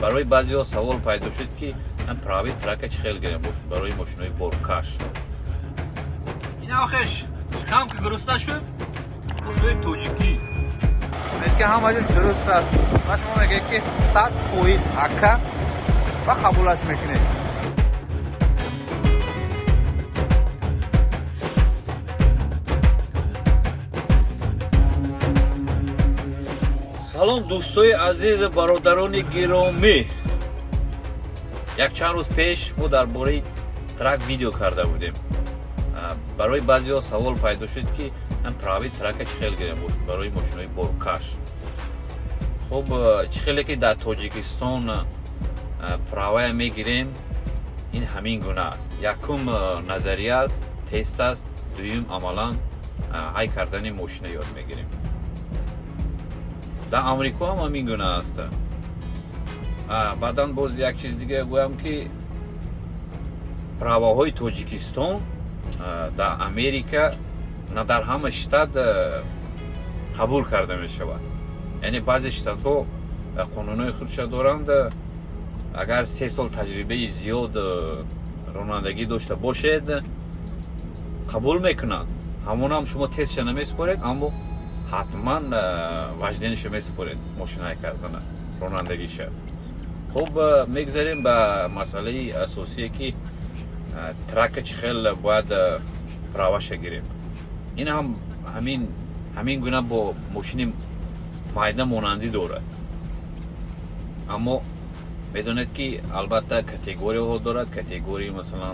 برای بعضی‌ها سوال پیدا شد که من پراوی ترک چه خیلی گرم برای ماشین‌های بارکش. این آخرش کم که گرسنه شد ماشین‌های توجیکی. که همه درست است و شما میگه که 100% حقه و قبولش میکنه. سلام دوستای عزیز برادران گرامی. یک چند روز پیش ما درباره ترک ویدیو کرده بودیم. برای بعضی‌ها سوال پیدا شد که من پراوی ترک چه خیلی گرم برای ماشین‌های بارکش. خب چه خیلی که در تاجیکستان پراوی میگیریم این همین گونه است. یکم نظریه است، تست است، دویم عملاً های کردن ماشین یاد میگیریم. در امریکا هم همین گونه است. بعداً باز یک چیز دیگه گویم که پراواهای تاجیکستان در امریکا نه در همه شتات قبول کرده می شود. یعنی بعضی شتات ها قانونهای خودش دارند. اگر 3 سال تجربه زیاد رانندگی داشته باشید قبول میکنند. همون هم شما تستش نمیسپارید اما حتما وجدانش میسپارید ماشین های کردن رانندگیش. خب میگذاریم به مسئله اساسی که ترک چه خیلی باید پراوش گیریم. این هم همین گونه با ماشین مایده مانندی دارد. اما میدونید که البته کاتگوری ها دارد. کاتگوری مثلا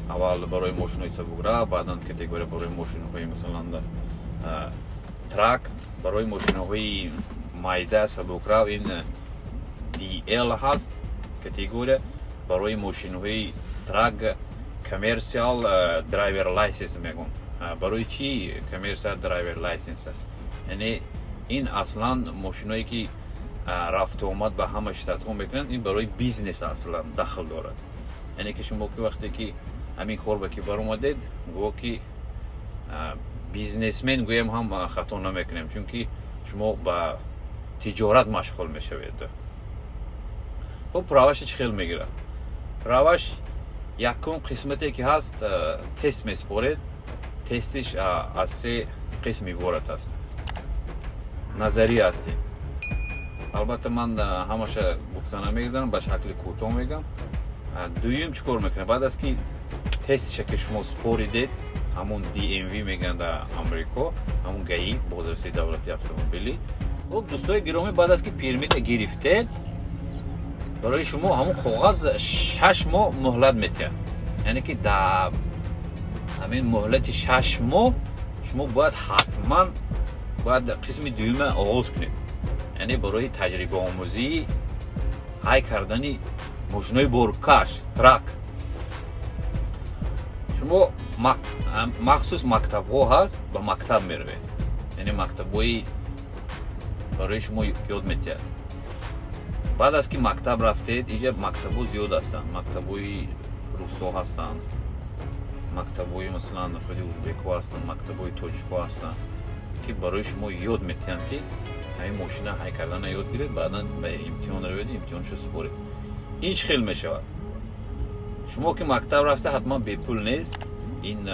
اول برای ماشین های سبک‌راه، بعدا کاتگوری برای ماشین های مثلا ترک، برای ماشین های مایده سبک‌راه این DL هست کاتگوری. برای ماشین های ترک کامرسیال درایور لایسنس میگن. برای چی کامرسیال درایور لایسنس است؟ یعنی این اصلا ماشینایی که رفت و آمد به همه شتات ها میکنن این برای بیزنس اصلا داخل دارد. یعنی که شما که وقتی که همین کار به کی بر اومدید گو که بیزنسمن گویم هم خطا نمیکنیم چون که شما با تجارت مشغول میشوید. خب پراوش چه خیلی میگیره؟ پراوش یکم قسمتی که هست تست میسپارید. تستش از 3 قسم عبارت است. نظری هستی. البته من همش گفتن نمیگذارم به شکل کوتاه میگم. دویم چیکار میکنه؟ بعد از که تست که شما سپاریدید همون DMV میگن در امریکا، همون گایی بازرسی دولتی اتومبیلی. خب دوستای گرامی بعد از که پرمیت گرفتید برای شما همون کاغذ 6 ماه مهلت میده. یعنی که در همین مهلت 6 ماه شما باید حتما قسم دوم آغاز کنید. یعنی برای تجربه آموزی های کردنی ماشین‌های بارکش ترک. شما مخصوص مکتب ها هست به مکتب میروید. یعنی مکتب های برای شما یاد میده. بعد از که مکتب رفتید اینجا مکتب ها زیاد هستند. مکتب های روسا هستند، مکتب های مثلا خودی ازبک ها هستند، مکتب های تاجیک ها هستند که برای شما یاد میتین که همین ماشین های کردن یاد گیرید. بعدا به امتحان روید، امتحانشو سپارید. این چه خیلی میشود؟ شما که مکتب رفته حتما بی پول نیست. این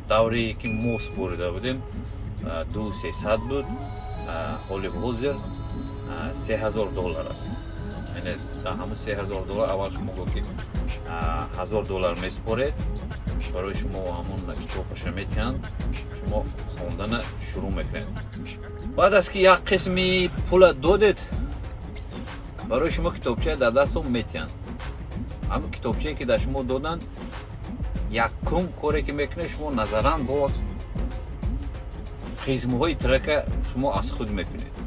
دوری که ما سپاریده بودیم 2300 بود. حالی حاضر $3000 است. یعنی در همه $3000 اول شما گفت که $1000 میسپارید. برای شما همون کتابش میتین شما خواندن شروع میکنید. بعد از که یک قسمی پول دادید برای شما کتابچه در دستم میتین. همون کتابچه که در شما دادن یکم کاری که میکنه شما نظرا باز قسم‌های ترک شما از خود میکنید.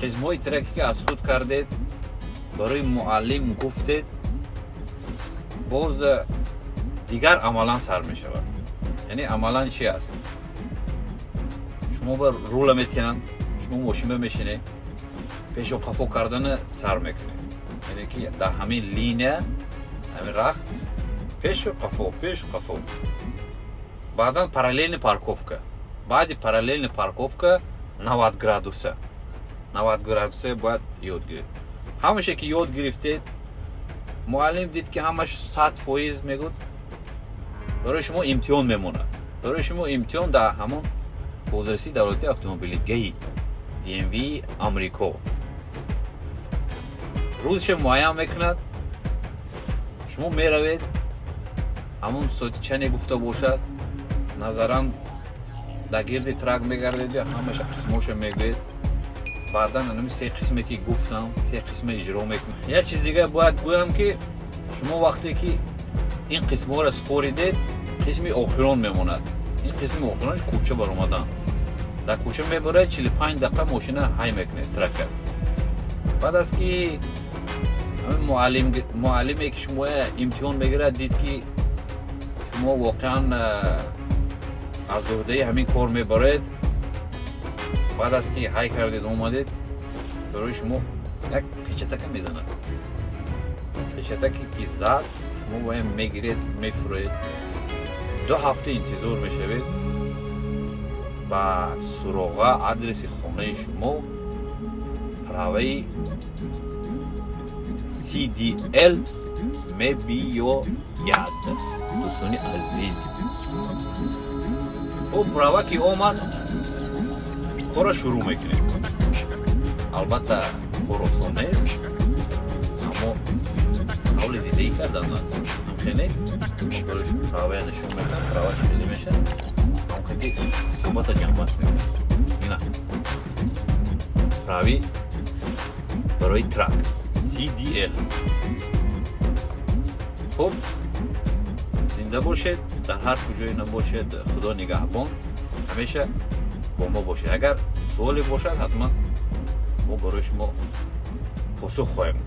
قسم‌های ترکی که از خود کردید برای معلم گفتید باز دیگر عملا سر می شود. یعنی عملا چی است؟ شما با رول میتینن، شما ماشین میشینه پیش و قفو کردن سر میکنه. یعنی که در همین لینه همین رخت پیش و قفو بعدا параллельный парковка. بعد параллельный парковка 90 градуса. 90 градусе бояд ёд гирифт. ҳамаша ки ёд гирифтед, муаллим дид ки ҳамаш 100% мегуд, барои шумо имтиҳон мемонад. барои шумо имтиҳон дар ҳамон бозрасии давлати автомобили ГАИ DMV амрико рӯзша муайян мекунад. шумо меравед, ҳамон соати чане гуфта бошад, назаран дар гирди трак мегардед, ҳамаша қисмоша мегӯед. баъдан анами се қисме ки гуфтам, се қисме иҷро мекунад. як чиз дига бояд гӯям ки шумо вақте ки ин қисмҳоро споридед, қисми охирон мемонад. ин қисми охиронаш кӯча баромадан. дар кӯча мебаред, 45 дақиқа мошина ҳай мекунед трака. баъд аз ки муаллиме ки шумо имтиҳон мегирад, дид ки шумо воқеан аз ӯҳдаи ҳамин кор мебаред, баъд аз ки ҳай кардед омадед, барои шумо як печатака мезанад. печатаке ки зад, шумо бояд мегиред, мефуред, 2 ҳафта интизор мешавед. ба суроға адреси хонаи шумо праваи CDL мебиёяд. дӯстони азиз, ӯ права ки омад, корро шурӯъ мекунем. албатта кор осон нест, аммо ҳавли зидаӣ кардан мумкине. барои правая нишон мекунам, права чизи меша, мумкин ки суҳбата ҷамъбаст мекунем. ина прави барои трак CDL. хуб, зинда бошед, дар ҳар куҷое набошед, худо нигаҳбон, ҳамеша бо мо бошед. агар суоле бошад, ҳатман мо барои шумо посух хоҳем.